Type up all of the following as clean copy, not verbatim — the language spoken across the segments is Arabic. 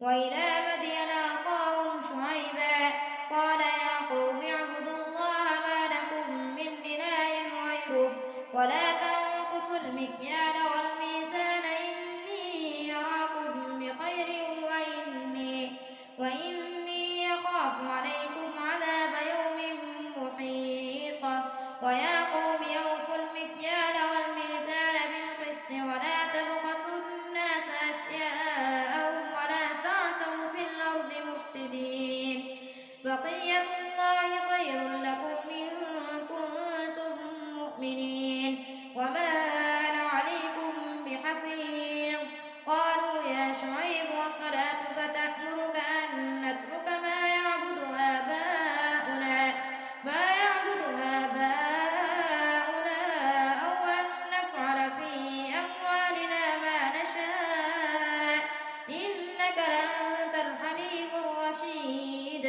وإلى مدين أخاهم شعيبا قال يا قوم اعبدوا الله ما لكم من إله غيره ولا تنقصوا المكيال والميزان إني أراكم بخير وإني أخاف عليكم عذاب يوم محيط ويا قوم أوفوا المكيال والميزان بالقسط ولا تبخسوا الناس أشياءهم ولا تعثوا في الأرض مفسدين بقية الله خير لكم إن كنتم مؤمنين وما أنا عليكم بحفيظ قالوا يا شعيب وصلاتك تأمرك أن نترك ما يعبد آباؤنا أو أن نفعل في أموالنا ما نشاء إنك لأنت الحليم الرشيد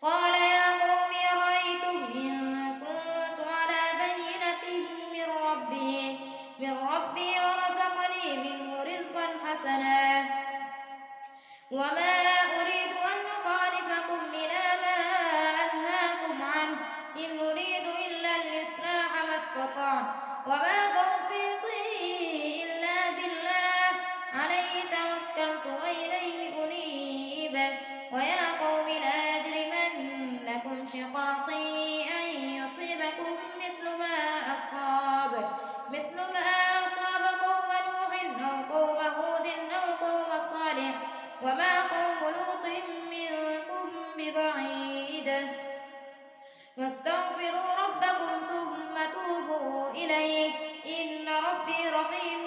قال يا قوم أرأيتم إن كنت على بينة من ربي ورزقني منه رزقا حسنا وما أريد أن أخالفكم إلى ما أنهاكم عنه إن أريد إلا الإصلاح ما استطعت وما توفيقي إلا بالله عليه توكلت وإليه أنيب ويا قوم لا يجرمنكم شقاقي أن يصيبكم مثل ما أصاب قوم نوح أو قوم هود أو قوم صالح وما قوم لوط منكم ببعيد واستغفروا ربكم ثم توبوا إليه إن ربي رحيم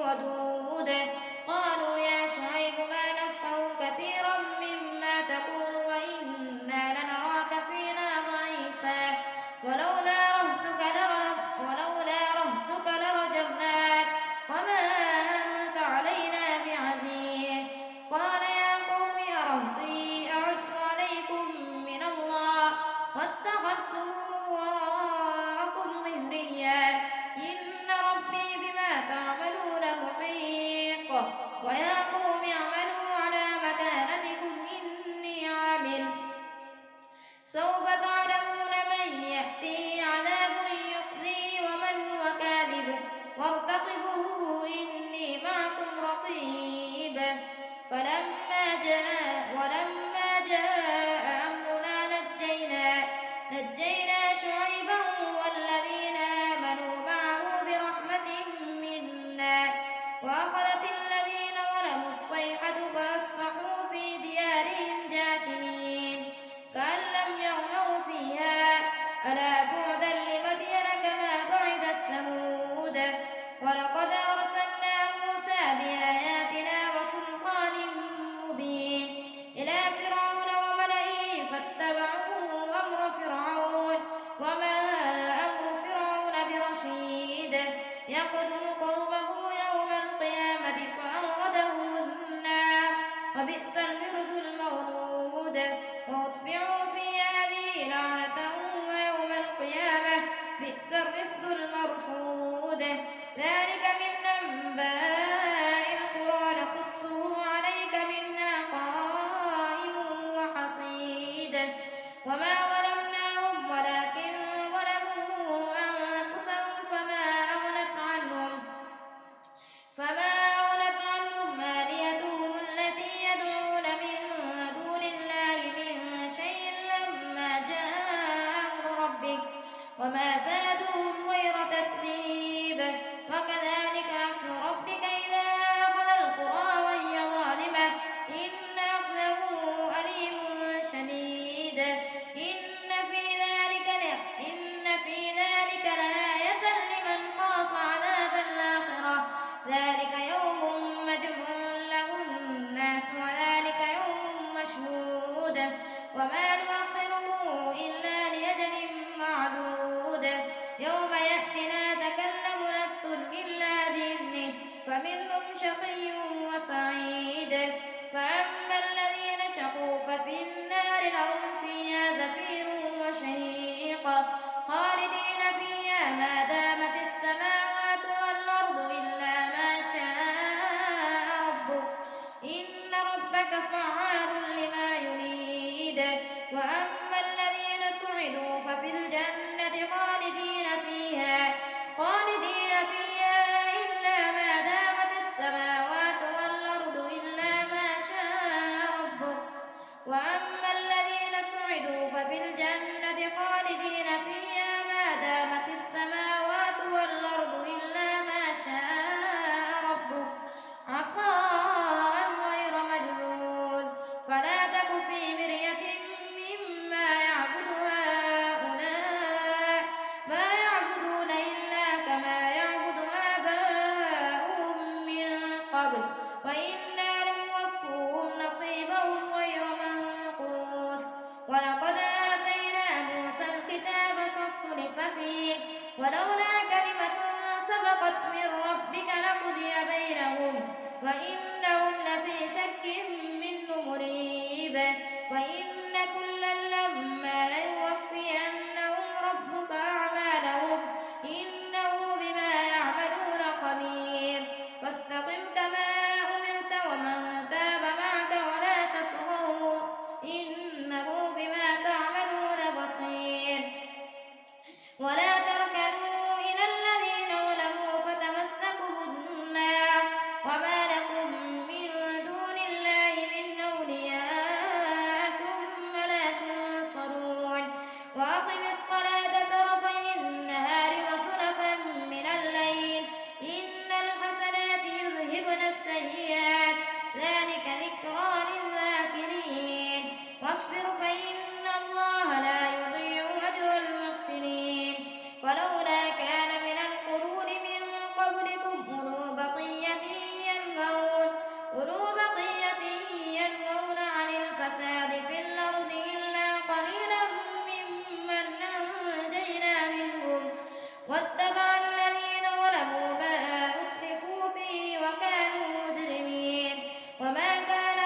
ودود قالوا يا شعيب ما نفقه كثيرا مما تقول وإنا لنراك فينا ضعيفا ولولا رهتك لرجمناك وما أنت علينا بعزيز قال يا قوم أرهطي أعز عليكم من الله واتخذتموه وراءكم ظهريا إن ربي بما تعملون محيط ويا قوم اعملوا على مكانتكم إني عامل سوف تعلمون من يأتيه عذاب يخزيه ومن هو كاذب وارتقبوا إني معكم رقيب ولما جاء أمرنا نجينا شعيبا والذين آمنوا معه برحمة منا وأخذت الذين ظلموا الصيحة فأصبحوا في ديارهم جاثمين كأن لم يغنوا فيها ألا بعدا لمدين كما بعدت ثمود ولقد أرسلنا موسى بآياتنا وسلطان مبين إلى فرعون وملئه فاتبعوا أمر فرعون وما أمر فرعون برشيد يقدم قومه يوم القيامة فأوردهم النار وبئس الورد المورود وأتبعوا في هذه لعنة ويوم القيامة بئس الرفد المرفود ذلك من أنباء القرى نقصه عليك منها قائم وحصيد وما ظلمناهم ولكن ظلموا أنفسهم فما أغنت عنهم آلهتهم التي يدعون من دون الله من شيء لما جاء أمر ربك وما زادوهم غير تتبيب وكذلك أخذ ربك إذا أخذ القرى وهي ظالمة إن أخذه أليم شديد إن في ذلك لآية لمن خاف عذاب الآخرة ذلك يوم مجموع له الناس وذلك يوم مشهود وما نؤخره إلا لأجل معدود يوم يأتي لا تكلم نفس إلا بإذنه فمنهم شقي وسعيد فأما الذين شقوا ففي النار لهم فيها زفير وشهيق خالدين فيها ما دامت السماوات والأرض إلا ما شاء ربك إنك فعال لما يريد. وأما الذين سعدوا ففي الجنة خالدين فيها إلا ما دامت السماوات والأرض إلا ما شاء ربك. وأما الذين سعدوا ففي الجنة خالدين فيها ما دامت السماوات والأرض إلا ما شاء ربك عطاء غير مجدود. فلا تك في مرية مما يعبد هؤلاء، ما يعبدون إلا كما يعبد آباؤهم من قبل، وإنا لنوفوهم نصيبهم غير منقوص. ولقد آتينا موسى الكتاب فاختلف فيه، ولولا كلمة سبقت من ربك لقضي بينهم، وإنهم لفي شك منه مريب. وإن كلا لما ليوفينهم ربك أعمالهم إنه بما يعملون خبير. فاستقم كما أمرت ومن تاب معك ولا تطغوا إنه بما تعملون بصير. ولا تركنوا إلى الذين ظلموا فتمسكوا النار وما لكم من دون الله من أولياء ثم لا تنصرون. وأقم الصلاة طرفي النهار وزلفا من الليل إن الحسنات يذهبن السيئات ذلك ذكرى للذاكرين. واصبر فإن الله لا يضيع أجر المحسنين. ولولا كان من القرون من قبلكم أولو بقية ينهون عن الفساد في الأرض إلا قليلا ممن أنجينا منهم، واتبع الذين ظلموا ما أترفوا فيه وكانوا مجرمين. وما كان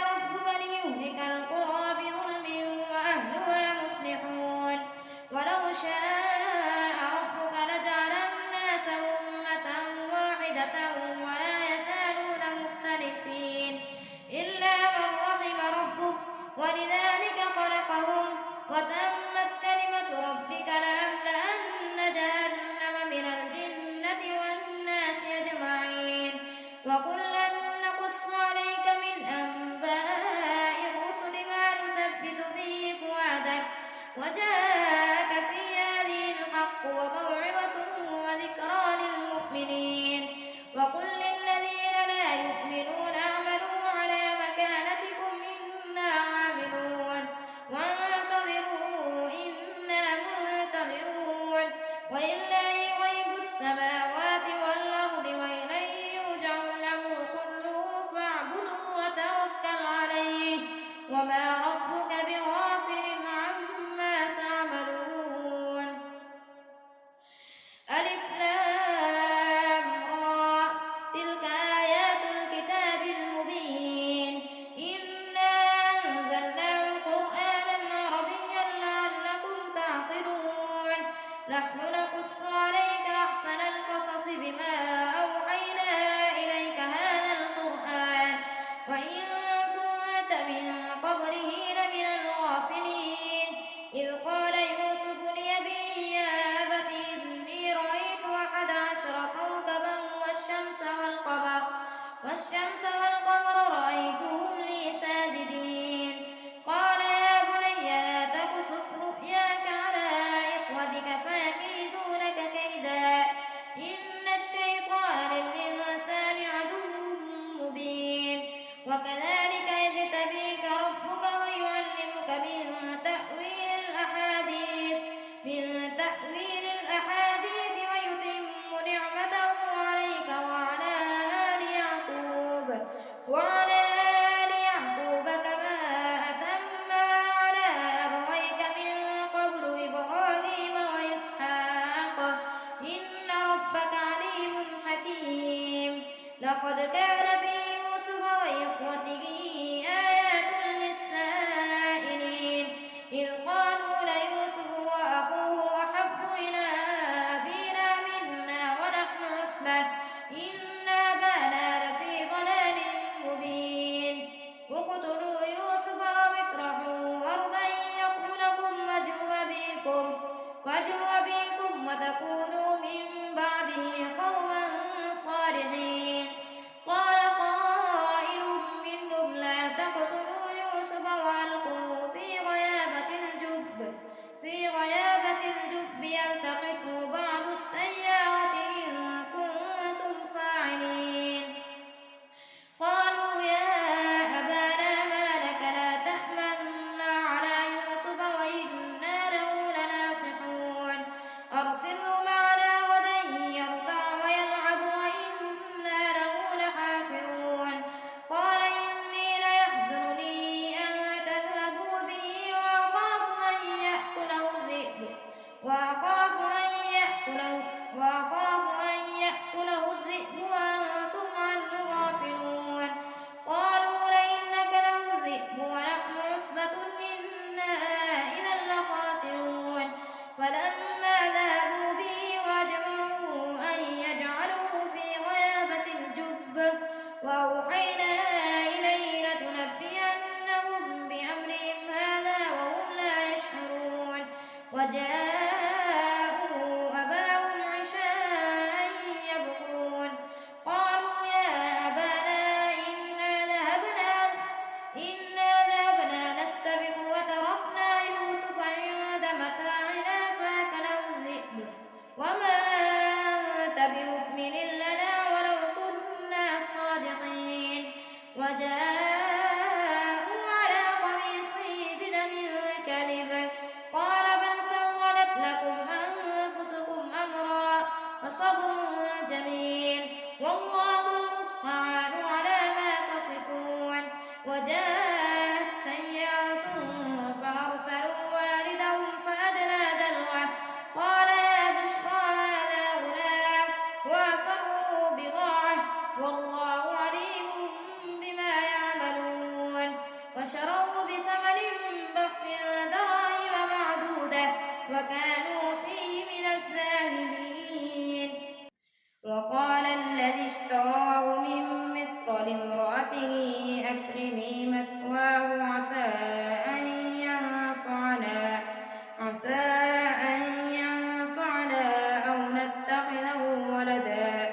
وجاءوا أباهم عشاء يبكون قالوا يا أبانا إنا ذهبنا نستبق وتركنا يوسف عند متاعنا فأكله الذئب وما أنت بمؤمن لنا ولو كنا صادقين وجاءوا على قميصه بدم كذب قال بل سولت لكم أنفسكم أمرا فصبر جميل والله المستعان على ما تصفون وجاءت سيارة فأرسلوا واردهم فأدلى دلوه قال يا بشرى هذا غلام وأسروا بضاعة والله عليم بما يعملون وشروه بثمن بخس دراهم معدودة وكانوا فيه من الزاهدين وقال الذي اشتراه من مصر لامرأته أكرمي مثواه عسى أن ينفعنا أو نتخذه ولدا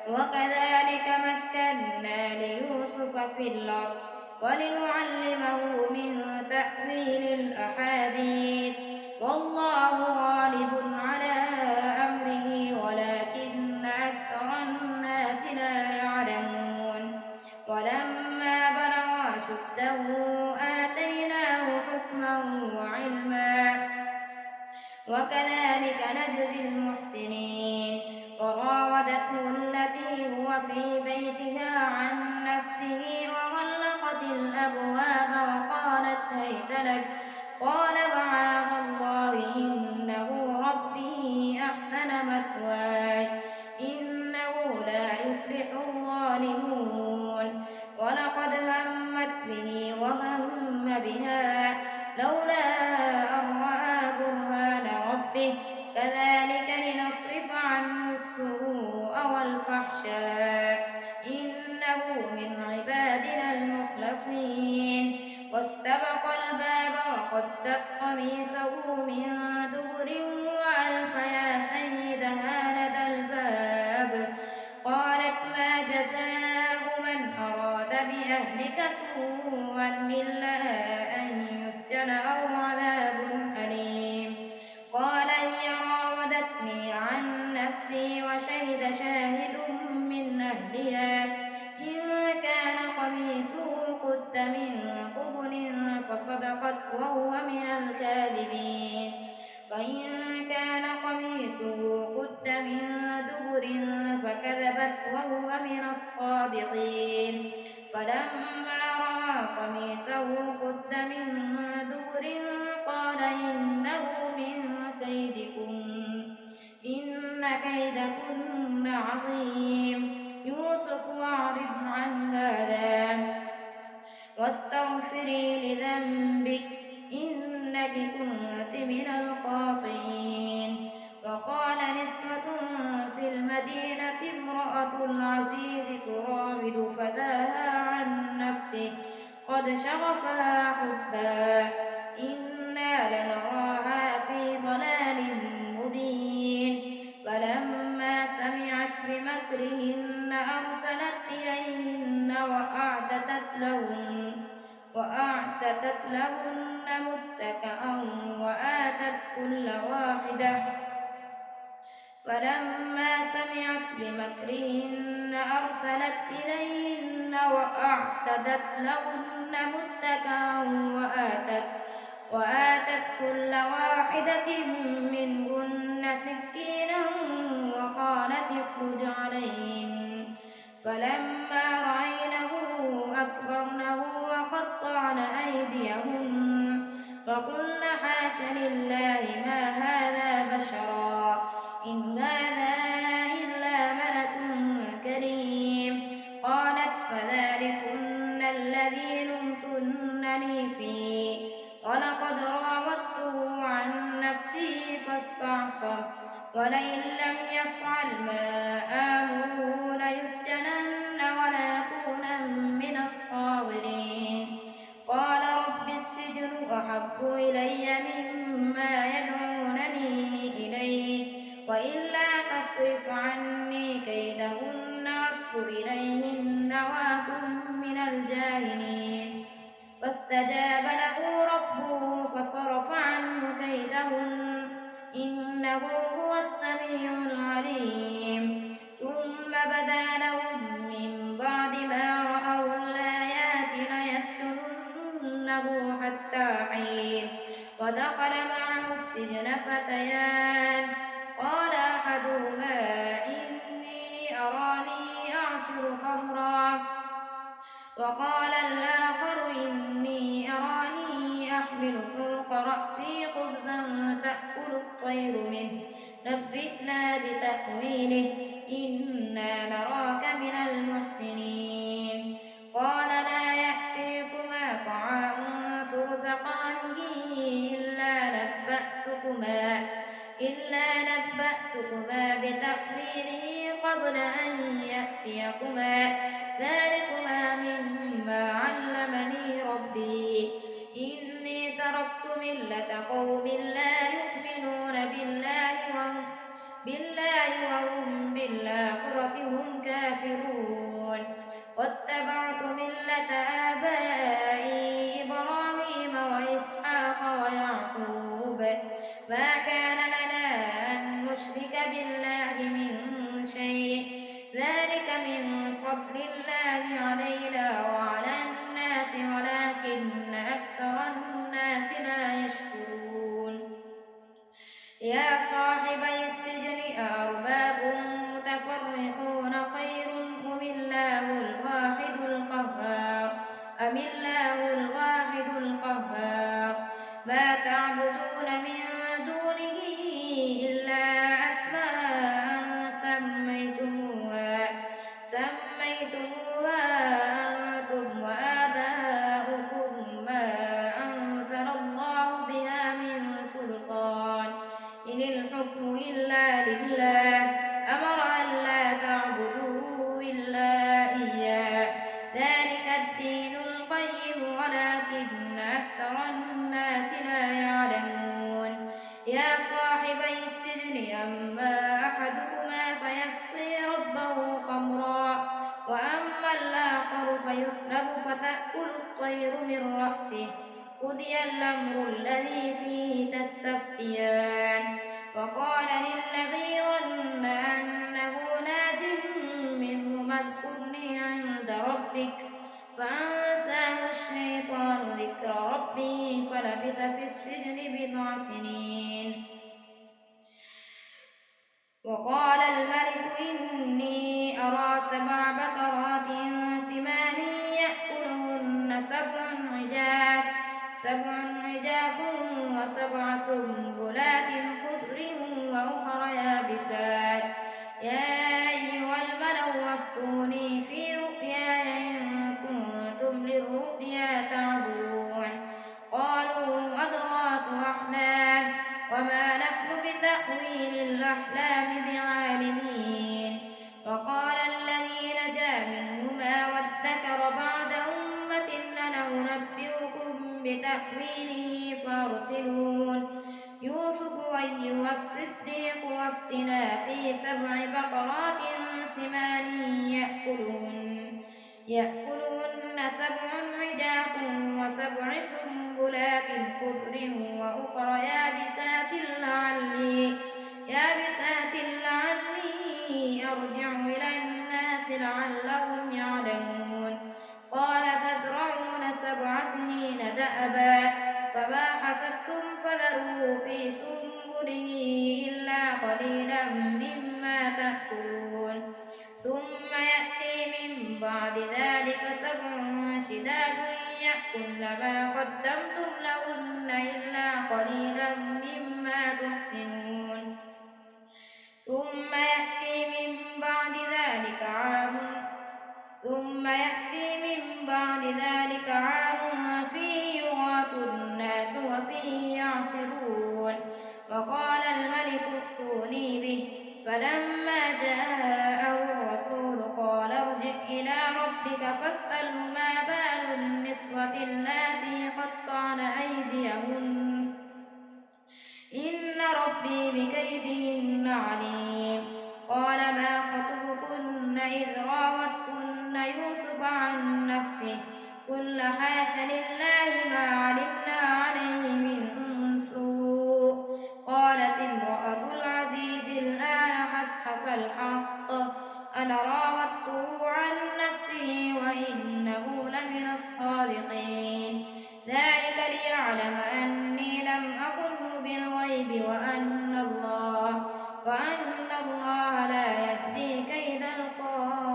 وكذلك مكنا ليوسف في الأرض ولنعلمه من تأويل الأحاديث والله غالب على أمره ولكن أكثر الناس لا يعلمون ولما بلغ أشده آتيناه حكما وعلما وكذلك نجزي المحسنين وراودته التي هو في بيتها عن نفسه وغلقت الأبواب وقالت هيت لك قال معاذ الله إنه ربي أحسن مثواي إنه لا يفلح الظالمون ولقد همت به وهم بها لولا أن رأى برهان ربه كذلك لنصرف عنه السوء والفحشاء إنه من عبادنا المخلصين واستبق الباب وقدت قميصه من دبر وألف يا سيدها لدى الباب قالت ما جزاء من أراد بأهلك سوءا إلا أن يسجن أو عذاب أليم قال هي راودتني عن نفسي وشهد شاهد من أهلها إن كان قميصه قد من قبل فصدقت وهو من الكاذبين وإن كان قميصه قد من دبر فكذبت وهو من الصادقين فلما رأى قميصه قد من دبر قال إنه من كيدكن إن كيدكن عظيم يوسف أعرض عن هذا واستغفري لذنبك إنك كنت من الخاطئين وقال نسوة في المدينة امرأة العزيز تراود فتاها عن نفسه قد شغفها حبا إنا لنراها في ضلال مبين فلما سمعت بمكرهن أرسلت إليهن وأعتدت لهن متكئا فلما سمعت بمكرهن أرسلت إليهن وأعتدت لهن متكئا وآتت كل واحدة منهن سكينا وقالت اخرج عليهن فلما رأينه أكبرنه وقطعن أيديهن وقلن حاش لله ما هذا بشرا إن هذا إلا ملك كريم قالت فذلكن الذي لمتنني فيه ولقد راودته عن نفسه فاستعصم ولئن لم يفعل ما آمره ليسجنن وليكونا من الصاغرين قال رب السجن أحب إلي مما يدعونني فاستجاب له ربه فصرف عنه كيدهن إنه هو السميع العليم ثم بدا لهم من بعد ما رأوا الآيات ليسجننه حتى حين ودخل معه السجن فتيان قال أحدهما إني أراني أعصر خمرا وقال الآخر إني أراني أحمل فوق رأسي خبزا تأكل الطير منه نبئنا بتأويله إنا نراك من المحسنين قال لا يأتيكما طعام ترزقانه إلا نبأتكما بتأويله قبل أن يأتيكما ذلكما مما علمني ربي إني تركت ملة قوم لا يؤمنون بالله وهم بالآخرة هم كافرون واتبعت ملة آبائي إبراهيم وإسحاق ويعقوب ما كان لنا أن نشرك بالله من شيء ذلك من فضل الله علينا وعلى الناس ولكن أكثر الناس لا يشكرون يا صاحبي السجن أأرباب متفرقون خير أم الله الواحد القهار ما تعبدون من دونه إلا أسماء سميتموها أنتم وآباؤكم ما أنزل الله بها من سلطان إن الحكم إلا لله أمر أن لا تعبدوا إلا إياه ذلك الدين القيم ولكن أكثر الناس لا يعلمون يا صاحبي السجن أما أحدكما فيسقي ربه خمرا وأما الآخر فيصلب فتأكل الطير من رأسه قضي الأمر الذي فيه تستفتيان وقال للذي ظن أنه ناج منه اذكرني عند ربك فأنساه الشيطان ذكر ربه فلبث في السجن بضع سنين وقال الملك إني أرى 7 بقرات سمان يأكلهن 7 عجاف و7 سنبلات خضر وأخر يابسات يا أيها الملأ أفتوني في رؤياي إن كنتم للرؤيا تعبرون قالوا أضغاث أحلام وما نحن بتأويل الأحلام بعالمين وقال الذي نجا منهما وادكر بعد أمة لننبئكم بتأويله فارسلون يوسف أيها الصديق وافتنا في 7 بقرات سمان يأكلهن 7 عجاف و7 سنبلات خضر وأخر يابسات لعلي أرجع إلى الناس لعلهم يعلمون قال تزرعون 7 سنين دأبا فما حصدتم فذروه في سنبله إلا قليلا مما تأكلون ثم يأتي من بعد ذلك 7 شداد يأكلن ما قدمتم لهن إلا قليلا مما تحسنون ثم يأتي من بعد ذلك عام فيه يغاث الناس وفيه يعصرون وقال الملك ائتوني به فلما جاءه الرسول قال ارجع إلى ربك فاسأله ما بال النسوة اللاتي قطعن أيديهن إن ربي بكيدهن عليم قال ما خطبكن إذ راوتن يوسف عن نفسه قلن حاش لله الصادقين ذلك ليعلم أني لم أخنه بالغيب وأن الله لا يهدي كيد الخائنين.